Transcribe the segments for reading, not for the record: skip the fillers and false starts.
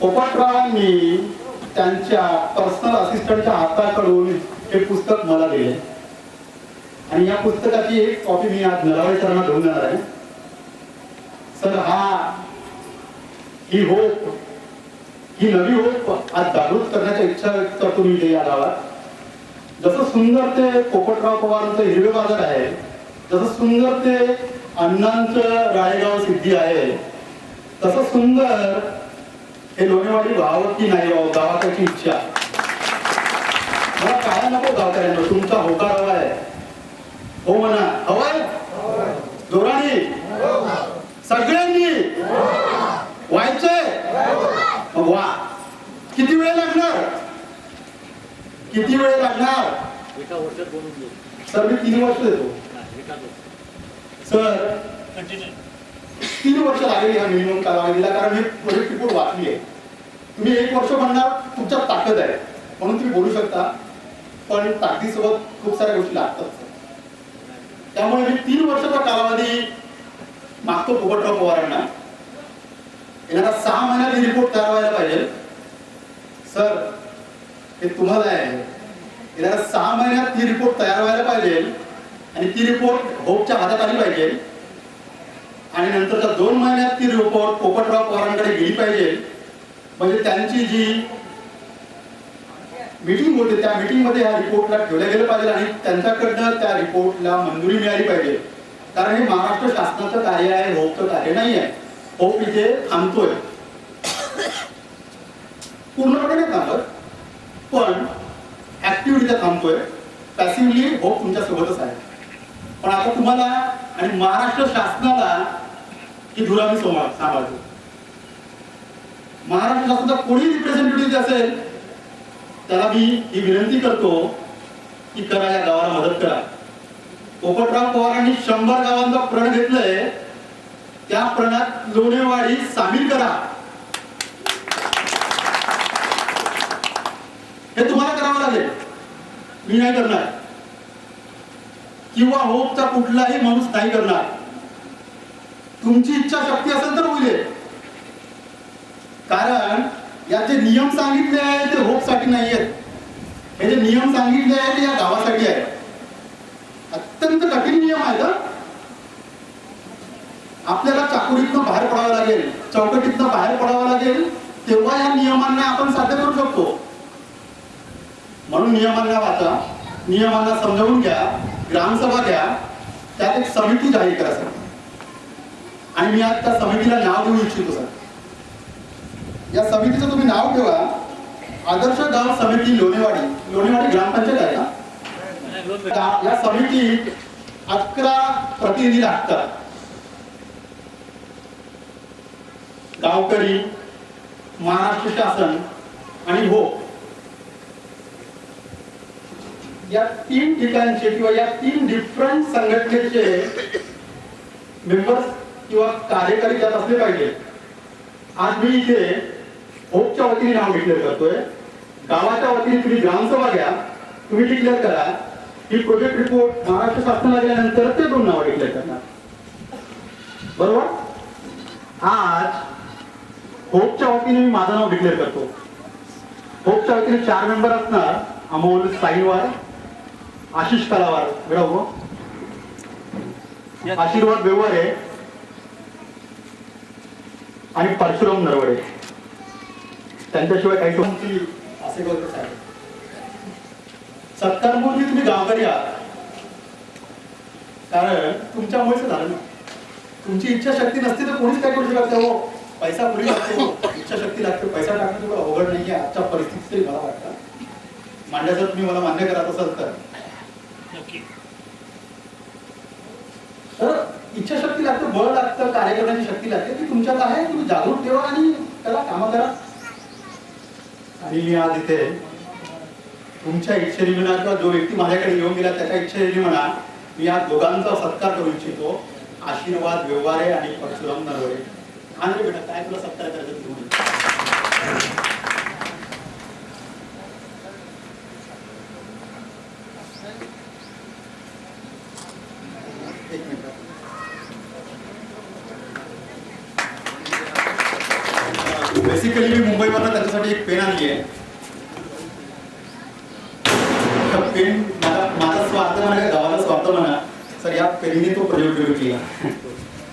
पोपटरावांनी त्यांच्या पर्सनल असिस्टंटच्या हाताकडून हे पुस्तक मला दिले आणि या पुस्तकाची एक कॉपी मी आज नलावडे सरांना घेऊन जाणार आहे. सर, ही होप, ही नवी होप आज जागृत करण्याची इच्छा व्यक्त करतो मी या गावात. जसं सुंदर ते पोपटराव पवारांचं हिरवे बाजार आहे, जसं सुंदर ते अण्णांचं राळेगाव सिद्धी आहे, तसं सुंदर हे लोणेवाडी व्हावं की नाही व्हावं गावाची इच्छा. मला काय नको गावकऱ्यांना, तुमचा होकार हवा आहे. हो म्हणा, हवाय जोराने सगळ्यांनी व्हायचंय. मग वा. किती वेळ लागणार? किती वेळ लागणार? सर, मी 3 वर्ष देतो. सर, 3 वर्ष लागेल या मिनिमम कालावधीला, कारण मी प्रोजेक्ट रिपोर्ट वाचली आहे. तुम्ही 1 वर्ष म्हणणार, तुमच्यात ताकद आहे म्हणून तुम्ही बोलू शकता, पण ताकदीसोबत खूप साऱ्या गोष्टी लागतात. त्यामुळे मी 3 वर्षाचा कालावधी मागतो पोपटराव पवारांना. येणारा 6 महिन्यात ही रिपोर्ट तयार व्हायला पाहिजे. सर, हे तुम्हाला आहे. येणाऱ्या 6 महिन्यात ही रिपोर्ट तयार व्हायला पाहिजे आणि ती रिपोर्ट होपच्या हातात आली पाहिजे आणि नंतरच्या 2 महिन्यात ती रिपोर्ट पोपटराव पवारांकडे गेली पाहिजे. म्हणजे त्यांची जी मीटिंग होते त्या मीटिंग मध्ये ह्या रिपोर्टला ठेवलं गेलं पाहिजे आणि त्यांच्याकडनं त्या रिपोर्टला मंजुरी मिळाली पाहिजे. कारण हे महाराष्ट्र शासनाचं कार्य आहे, होपचं कार्य नाही आहे. होप इथे थांबतोय, पूर्णपणे नाही थांबत, पण ऍक्टिव्हिटीचा थांबतोय. पॅसिव्हली होप तुमच्या सोबतच आहे. पण आता तुम्हाला आणि महाराष्ट्र शासनाला ही धुरा मी सांभाळतो. महाराष्ट्र शासनाचा कोणी रिप्रेझेंटेटिव्ह असेल त्याला मी ही विनंती करतो की करा, या गावाला मदत करा. पोपटराव पवारांनी 100 गावांचा प्रण घेतलंय, त्या प्रणात लोणेवाडी सामील करा. हे तुम्हाला करावं लागेल, मी नाही करणार किंवा होपचा कुठलाही माणूस नाही करणार. तुमची इच्छा शक्ती असेल तर होईल. कारण याचे नियम सांगितले आहेत ते होपसाठी नाही आहेत. हे जे नियम सांगितले आहेत ते या गावासाठी आहेत. अत्यंत कठीण नियम आहेत. आपल्याला चाकोरीतनं बाहेर पडावं लागेल, चौकटीतनं बाहेर पडावं लागेल, तेव्हा या नियमांना आपण साध्य करू शकतो. म्हणून नियमांना वाचा, नियमांना समजावून घ्या, ग्रामसभा घ्या, त्यात एक समिती जाहीर करा सर. आणि मी आज त्या समितीला नाव देऊ इच्छितो सर. या समितीचं तुम्ही नाव ठेवा आदर्श गाव समिती लोणेवाडी. लोणेवाडी ग्रामपंचायत आहे ना. या समितीत 11 प्रतिनिधी लागतात. गावकरी, महाराष्ट्र शासन आणि हो, या 3 ठिकाणचे किंवा या 3 डिफरंट संघटनेचे मेंबर्स किंवा कार्यकारी त्यात असले पाहिजे. आज मी इथे होपच्या वतीने नाव डिक्लेअर करतोय. गावाच्या वतीने तुम्ही ग्रामसभा घ्या, तुम्ही डिक्लेअर करा. ही प्रोजेक्ट रिपोर्ट महाराष्ट्र शासनाला गेल्यानंतर ते 2 नाव डिक्लेअर करणार. बरोबर. आज होपच्या वतीने मी माझं नाव डिक्लेअर करतो. होपच्या वतीने 4 मेंबर असणार. अमोल साईवार, आशिष कलावार, आशीर्वाद बेवारे आणि परशुराम नरवडे. त्यांच्याशिवाय काही तुमची असे करत आहे. सत्कारपूर्वी तुम्ही गावकरी आहात, कारण तुमच्यामुळेच झालं ना. तुमची इच्छाशक्ती नसती तर कोणीच काय करू शकत. हो, पैसा कोणी लागतो, इच्छाशक्ती लागते. पैसा टाकणं थोडं अवघड नाहीये आजच्या परिस्थितीत तरी मला वाटतं. मांडायचं तुम्ही मला मान्य करत असाल तर. तर इच्छाशक्ती लागते, बळ लागतं, कार्य करण्याची शक्ती लागते. ती तुमच्यात आहे. तुम्ही जागरूक ठेवा आणि त्याला कामं करा. आणि मी आज इथे तुमच्या इच्छेने म्हणा किंवा जो व्यक्ती माझ्याकडे येऊन गेला त्याच्या इच्छेने म्हणा, मी आज दोघांचा सत्कार करू इच्छितो. आशीर्वाद व्यवहारे आणि परशुराम नरवडे. आणि बेटा, काय तुला सत्कार करायचं तुम्ही? एक मिनिट. बेसिकली मी मुंबईवरनं त्यांच्यासाठी एक पेन आणली आहे. पेन माझा स्वार्थ म्हणा, गावाला स्वार्थ म्हणा सर, या पेनने तो प्रयोग केला,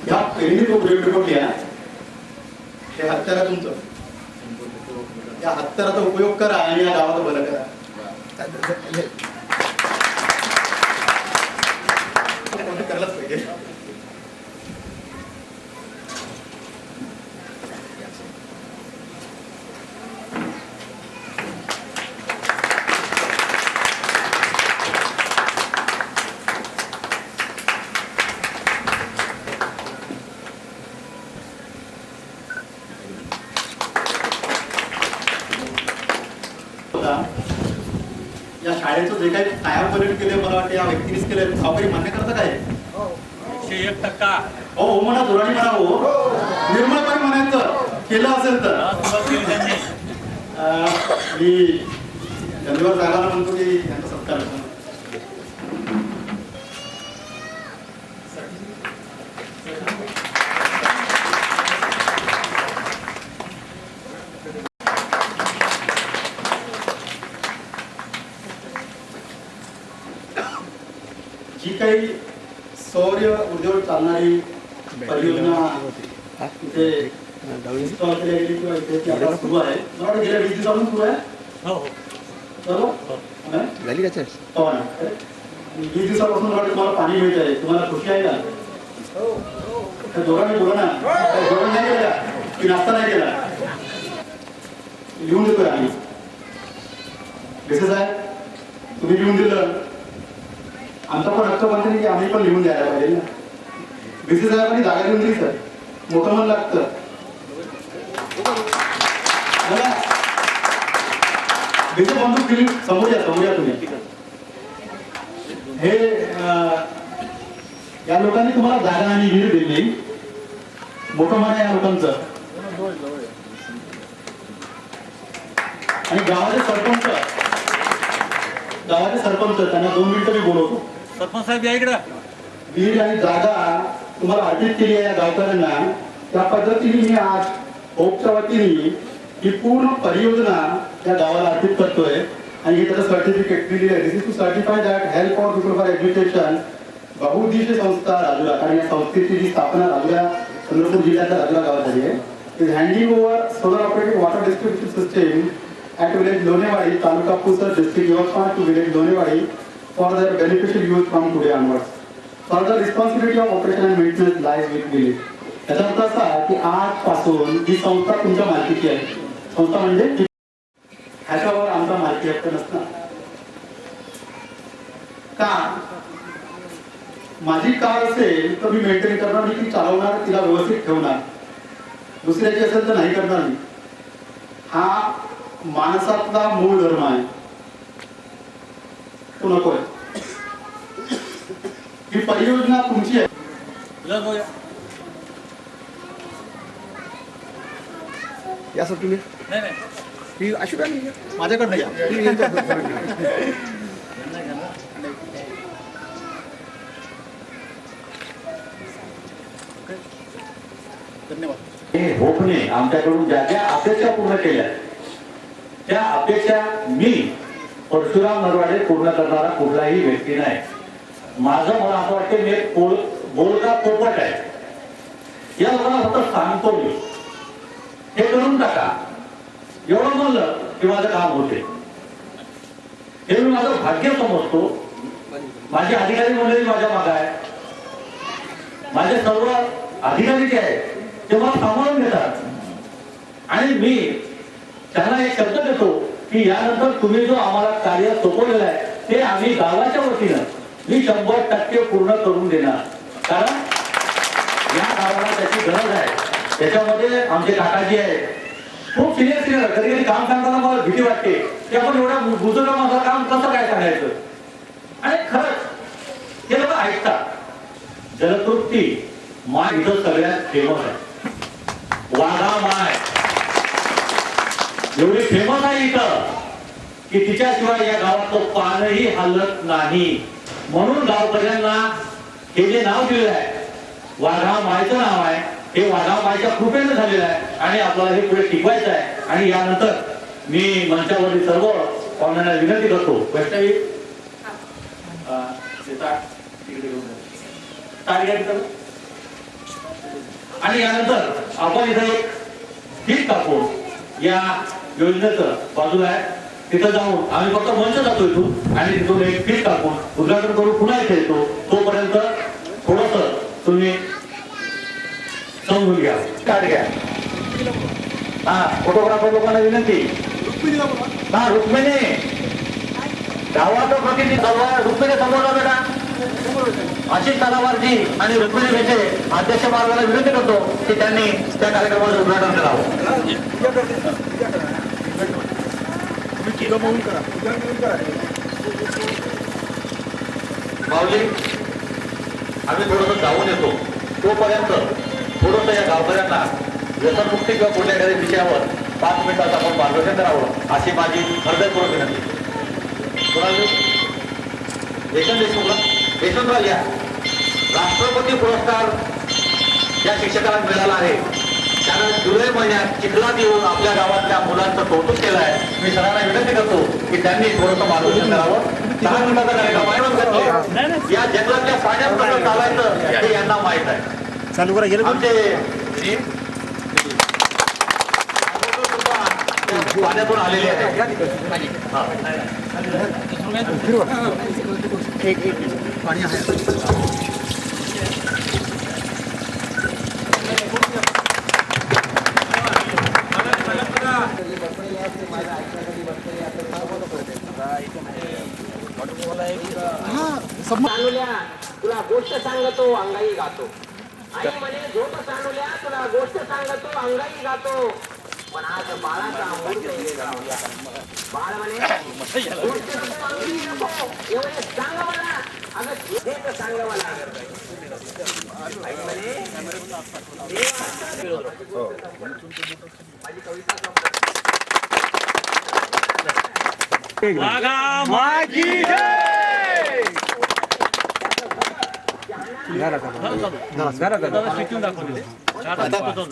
या पेनने तो प्रयोग केला. हे हत्यार तुमचं, या हत्याराचा उपयोग करा आणि या गावाला बरं करा. करायलाच पाहिजे. या शाळेचं जे काही कायापर्यंत केले मला वाटतं या व्यक्तीनेच केले. गावकरी मान्य करता काय? 101%. हो म्हणा, जोराने म्हणा, हो निर्मळपणे म्हणायचं केलं असेल तर. मी धन्यवाद साहेबांना म्हणतो की यांचा सत्कार. जी काही सौर ऊर्जेवर चालणारी परियोजना इथे इन्स्टॉल केली गेली किंवा इथे ती आता सुरू आहे, मला वाटतं गेल्या 20 दिवसापासून सुरू आहे. झाली का चर्च? 20 दिवसापासून मला वाटतं तुम्हाला पाणी मिळत आहे. तुम्हाला खुशी आहे का? जोराने बोला ना. जेवण नाही केलं की नाश्ता नाही केला? लिहून देतोय आम्ही. कसं आहे तुम्ही लिहून दिलं, आमचा पण हक्क बनते की आम्ही पण लिहून द्यायला पाहिजे ना. बीसी साहेबांनी जागा लिहून दिली सर, मोठं मन लागतं. बीसी बंधू दिली, समोर या तुम्ही. हे या लोकांनी तुम्हाला जागा आणि विहीर दिली, मोठं मन आहे या लोकांचं. आणि गावाचे सरपंच त्यांना 2 मिनिटं मी बोलवतो. सरपंच साहेब या इकडं. विहीर आणि जागा तुम्हाला अर्जित केली आहे या गावकऱ्यांना. त्या पद्धतीने मी आज होपच्या वतीने ही पूर्ण परियोजना या गावाला अर्जित करतोय आणि हे त्याचं सर्टिफिकेट दिलेलं आहे. This is to certify that help for people for education बहुउद्देशीय संस्था राजुरा, कारण या संस्थेची जी स्थापना राजुरा चंद्रपूर जिल्ह्याच्या राजुरा गावात झाली आहे. Is handing over solar operated water distribution system at village Lonewadi, Taluka Pusar, district Yavapur to village Lonewadi for their beneficial use from today onwards. Further responsibility of operation and maintenance lies with village. याचा अर्थ असा की आजपासून ही संस्था तुमच्या मालकीची आहे. संस्था म्हणजे ह्याच्यावर आमचा मालकी हक्क नसणार. का? माझी कार असेल तर मी मेंटेन करणार, मी ती चालवणार, तिला व्यवस्थित ठेवणार. दुसऱ्याची असेल तर नाही करणार मी. हा माणसातला मूळ धर्म आहे, तो नकोय. ही परियोजना तुमची आहे. या सर तुम्ही नाही अशोक माझ्याकडनं या. धन्यवाद. होपने आमच्याकडून ज्या ज्या अपेक्षा पूर्ण केल्या त्या अपेक्षा मी परशुराम नरवाडे पूर्ण करणारा कुठलाही व्यक्ती नाही. माझं मला असं वाटतं मी एक बोलका पोपट आहे. या लोकांना फक्त सांगतो मी हे करून टाका, एवढं म्हणलं की माझं काम होते. हे मी माझं भाग्य समजतो. माझे अधिकारी मंडळी माझ्या मागे आहे. माझे सर्व अधिकारी जे आहेत ते मला सांभाळून घेतात आणि मी त्यांना एक शब्द देतो की यानंतर तुम्ही जो आम्हाला कार्य सोपवलेलं आहे ते आम्ही गावाच्या वतीनं मी 100% पूर्ण करून देणार. कारण या गावाला त्याची गरज आहे. त्याच्यामध्ये आमचे काकाजी आहेत, खूप सिनियर कधी कधी काम सांगताना मला भीती वाटते की आपण एवढ्या बुजुर्ग माझं काम कसं काय सांगायचं. आणि खरंच हे लोक ऐकतात. जलतृप्ती माय इथं सगळ्यात फेमस आहे. वाघा माय एवढी फेमस आहे इथं की तिच्याशिवाय या गावाचं पानही हलत नाही. म्हणून गावकऱ्यांना हे जे नाव दिलेलं आहे वाघा मायचं नाव आहे हे वाढाव माझ्या कृपेनं झालेलं आहे आणि आपल्याला हे पुढे टिकवायचं आहे. आणि यानंतर मी मंचावरील सर्व पाहुण्यांना विनंती करतो, वैष्णवी आणि यानंतर आपण इथं एक फीत टाकून या योजनेचं बाजूला आहे तिथं जाऊन आम्ही फक्त मंच जातो इथून आणि तिथून एक फीत टाकून उद्घाटन करून पुन्हा इथे येतो. तोपर्यंत थोडस तुम्ही समजून घ्या. कार्ड घ्या. हा फोटोग्राफर लोकांना विनंती. हा रुक्मिणी गावाचं प्रतिनिधी रुक्मिणी समोर जा बेटा. आशिष तलावारजी आणि रुक्मिणी भेटे अध्यक्ष मार्गाला विनंती करतो की त्यांनी त्या कार्यक्रमाचं उद्घाटन करावं. माऊली आम्ही थोडंसं जाऊन येतो. तोपर्यंत थोडंसं या गावकऱ्यांना व्यसनमुक्ती किंवा कुठल्या एखाद्या विषयावर 5 मिनिटाचं आपण मार्गदर्शन करावं अशी माझी हृदयपूर्वक विनंती. यशवंत देशमुखला यशवंतराव या राष्ट्रपती पुरस्कार या शिक्षकाला मिळाला आहे. त्यानं जुलै महिन्यात चिखलात येऊन आपल्या गावातल्या मुलांचं कौतुक केलं आहे. मी सरांना विनंती करतो की त्यांनी थोडंसं मार्गदर्शन करावं. 10 मिनिटाचा कार्यक्रम आहे. या जंगलातल्या पाण्यात कसं चालायचं हे यांना माहीत आहे. चालू करा गेलं आमचे पाण्यातून आलेले आहे. पाणी आहे. तुला गोष्ट सांगतो अंगाई गातो. आई म्हणे झोप सांगल्या तुला गोष्ट सांगतो अंगाई गातो. पण आज बाळाचा बाळ म्हणे गोष्ट अंगाई नको एवढे सांग मला. अगं हेच सांग मला. आई म्हणे माझी कविता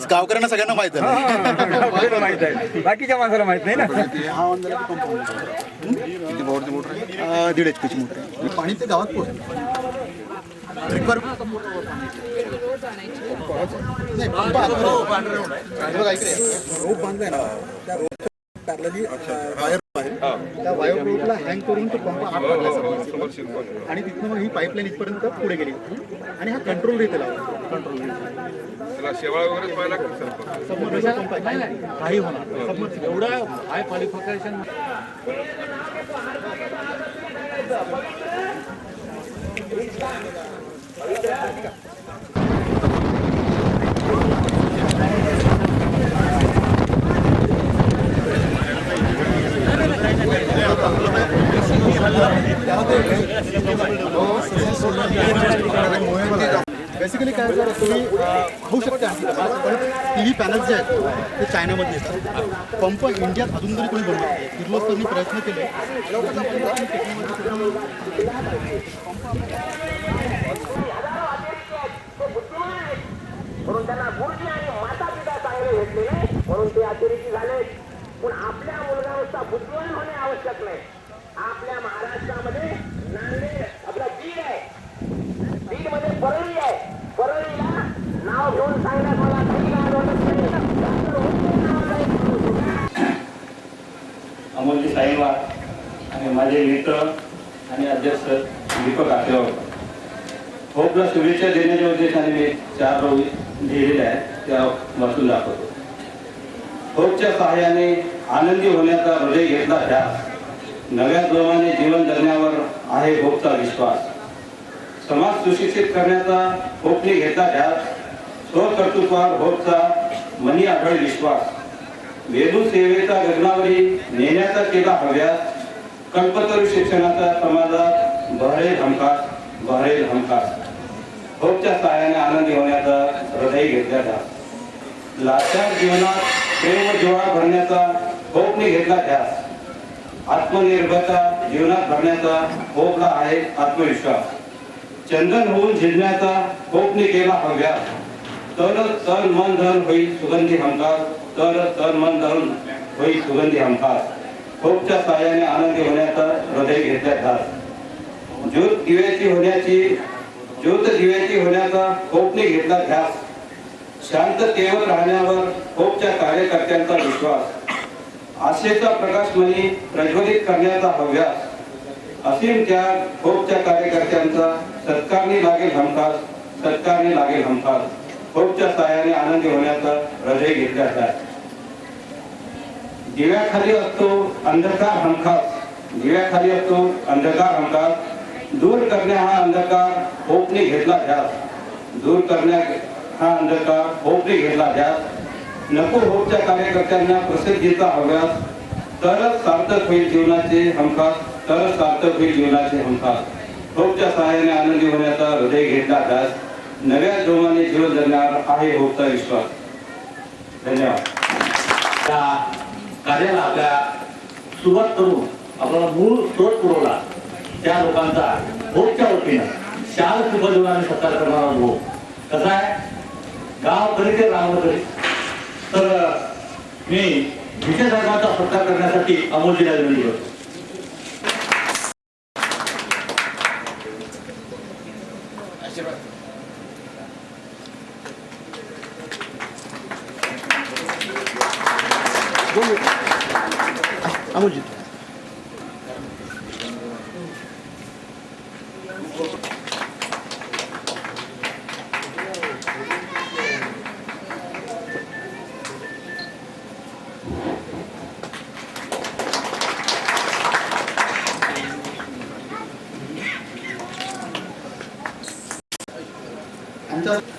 गावकऱ्यांना सगळ्यांना माहित आहे. बाकीच्या माणसाला माहित नाही ना. मोटर 1.5 HP ची मोटर आहे. पाणी ते गावात पोहोचतं. रोप बांधलाय ना त्या रोपच्या पॅरलली वायर आहे. त्या वायर रोपला हँग करून तो पंप आत टाकला आणि तिथनं मग ही पाईपलाईन इथपर्यंत पुढे गेली आणि हा कंट्रोल इथे लावला. कंट्रोल शेवाळ वगैरे पाहायला सबमर्सिबल पंप आहे. काही होणार सबमर्सिबल एवढं हाय क्वालिफिकेशन बेसिकली काय जर तुम्ही होऊ शकता. TV पॅनल्स जे आहेत ते चायनामध्ये येतात. पंप इंडियात अजून तरी कोणी बनवत नाही. किर्लोस्करनी प्रयत्न केले. म्हणून त्यांना गुरुजी आणि माता पिता चांगले भेटलेले म्हणून ते अतिरेकी झाले. पण आपल्या मुलगाचा बुद्धिमान होणे आवश्यक नाही. आपल्या महाराष्ट्रामध्ये नांदेड आपला बीड आहे. बीड मध्ये परळी आहे. परळीला नाव घेऊन सांगण्यात मला काही लाज वाटत नाही. अमोलजी साईवार आणि माझे मित्र आणि अध्यक्ष दीपक आशेवार होपला शुभेच्छा देण्याच्या उद्देशाने मी 4 रोज लिहिलेले आहेत त्या वाचून दाखवतो. होपच्या सहाय्याने आनंदी होण्याचा हृदय घेतला ध्यास. नव्या जोमाने जीवन जगण्यावर आहे होपचा विश्वास. समाज सुशिक्षित करण्याचा होपने घेतला ध्यास. स्वकर्तृत्वावर होपचा मनी आढळ विश्वास. वेदू सेवेचा गगनावरी नेण्याचा केला हव्यास. कल्पतरू शिक्षणाचा समाजात बहरेल हमखास. होपच्या सहाय्याने आनंदी होण्याचा हृदय घेतला ध्यास. लाचार जीवनात प्रेम जिव्हाळा भरण्याचा होपने घेतला ध्यास. आत्मनिर्भरता जीवनात भरण्याचा होपला आहे आत्मविश्वास. चंदन होऊन झिजण्याचा होपने केला हव्यास. तरच तन मन धन होईल सुगंधी हमखास, तरच तन मन धन होईल सुगंधी हमखास. होपच्या साह्याने आनंदी होण्याचा हृदय घेतल्या ध्यास. ज्योत दिव्याची होण्याचा होपने घेतला ध्यास. शांततेवर राहण्यावर होपच्या कार्यकर्त्यांचा विश्वास. आशेचा प्रकाशमणी प्रज्वलित करण्याचा हव्यास. असीम त्याग होपच्या कार्यकर्त्यांचा सत्कारणी लागेल हमखास, सत्कारणी लागेल हमखास. होपच्या साह्याने आनंदी होण्याचा हृदय घेतल्या ध्यास. दिव्याखाली असतो अंधकार हमखास, दिव्याखाली असतो अंधकार हमखास. दूर करण्या हा अंधकार होपने घेतला ध्यास, दूर करण्या हा अंधकार होपने घेतला ध्यास. नको होपच्या कार्यकर्त्यांना प्रसिद्धीचा हव्यास, तरच सार्थक होईल जीवनाचे हमखास, तरच सार्थक होईल जीवनाचे हमखास. होपच्या सहाय्याने आनंदी होण्याचा हृदय घेतला ध्यास. नव्या जोमाने जीवन जगणार आहे होपचा विश्वास. धन्यवाद. त्या कार्याला आपल्या सुरुवात करून आपल्याला मूळ स्रोत पुरवला त्या लोकांचा होपच्या वतीनं शाल सुखदेवाने सत्कार करणारा होप कसा आहे. गाव करी ते राम करी. तर मी विजय साहेबांचा सत्कार करण्यासाठी अमोलजीला विनंती करतो. अमोलजी आमच्या